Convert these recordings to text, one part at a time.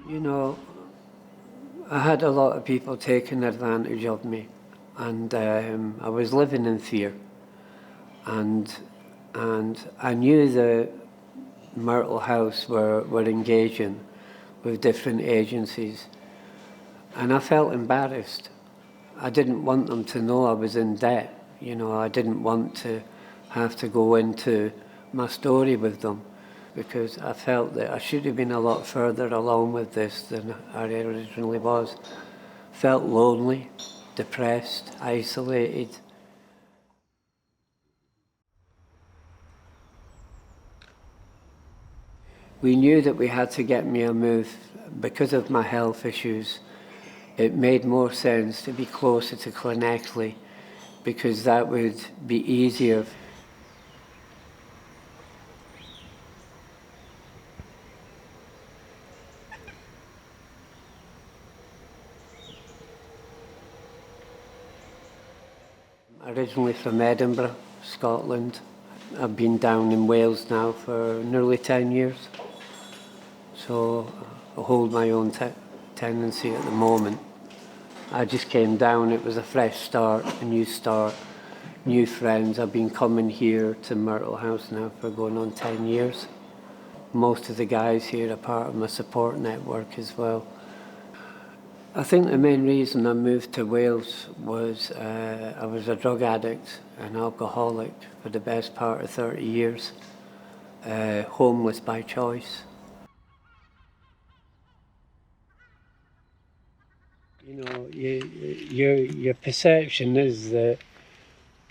You know, I had a lot of people taking advantage of me, and I was living in fear. And I knew the Myrtle House were engaging with different agencies, and I felt embarrassed. I didn't want them to know I was in debt. You know, I didn't want to have to go into my story with them, because I felt that I should have been a lot further along with this than I originally was. Felt lonely, depressed, isolated. We knew that we had to get me a move because of my health issues. It made more sense to be closer to Kinley because that would be easier. Originally from Edinburgh, Scotland. I've been down in Wales now for nearly 10 years. So I hold my own tenancy at the moment. I just came down, it was a fresh start, a new start, new friends. I've been coming here to Myrtle House now for going on 10 years. Most of the guys here are part of my support network as well. I think the main reason I moved to Wales was I was a drug addict, an alcoholic for the best part of 30 years, homeless by choice. You know, your perception is that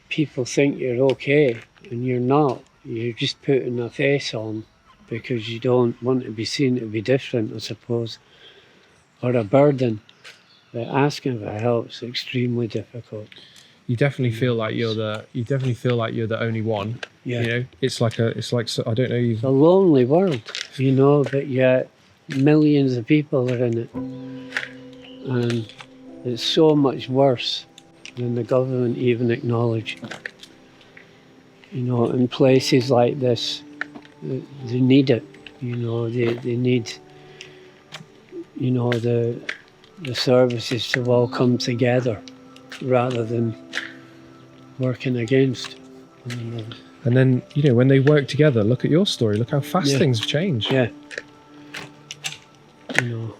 people think you're okay, and you're not. You're just putting a face on because you don't want to be seen to be different, I suppose, or a burden. But asking for help is extremely difficult. You definitely feel like you're the only one. Yeah. You know, it's like I don't know. It's a lonely world, you know, but yet millions of people are in it, and it's so much worse than the government even acknowledge. You know, in places like this, they need it. You know, they need, you know, the services to all come together rather than working against one another. And then, you know, when they work together, look at your story, look how fast things have changed. Yeah. You know.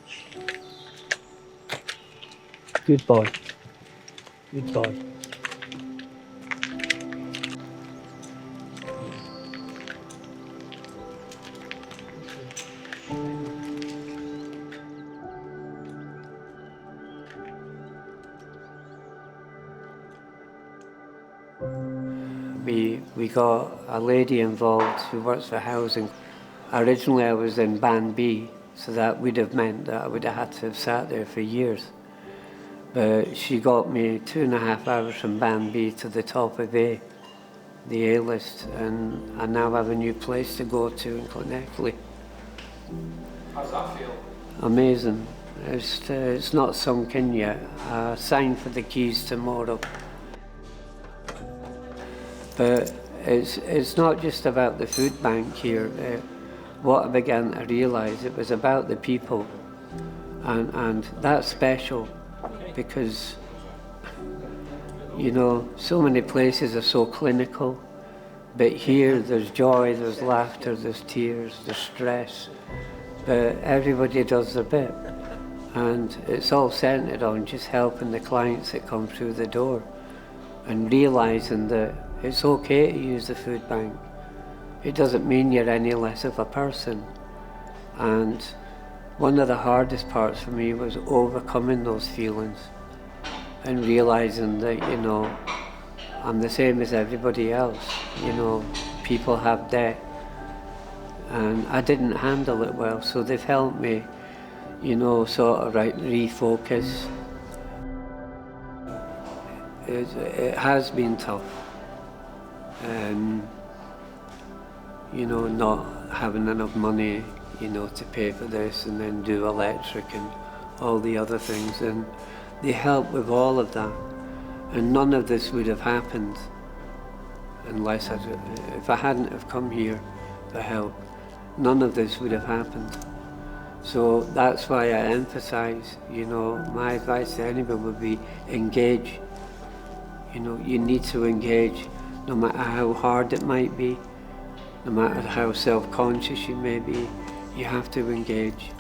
Good boy. Good boy. We got a lady involved who works for housing. Originally I was in Band B, so that would have meant that I would have had to have sat there for years. But she got me 2.5 hours from Band B to the top of A, the A list, and I now have a new place to go to in Kinley. How does that feel? Amazing. It's not sunk in yet. I signed for the keys tomorrow. But it's not just about the food bank here. What I began to realise, it was about the people, and that's special because, you know, so many places are so clinical, but here there's joy, there's laughter, there's tears, there's stress, but everybody does their bit, and it's all centred on just helping the clients that come through the door and realising that it's okay to use the food bank. It doesn't mean you're any less of a person. And one of the hardest parts for me was overcoming those feelings and realising that, you know, I'm the same as everybody else. You know, people have debt, and I didn't handle it well, so they've helped me, you know, sort of refocus. It has been tough. You know, not having enough money, you know, to pay for this and then do electric and all the other things, and they help with all of that. And none of this would have happened unless if I hadn't have come here for help. None of this would have happened. So that's why I emphasize, you know, my advice to anyone would be engage. You know, you need to engage, no matter how hard it might be, no matter how self-conscious you may be, you have to engage.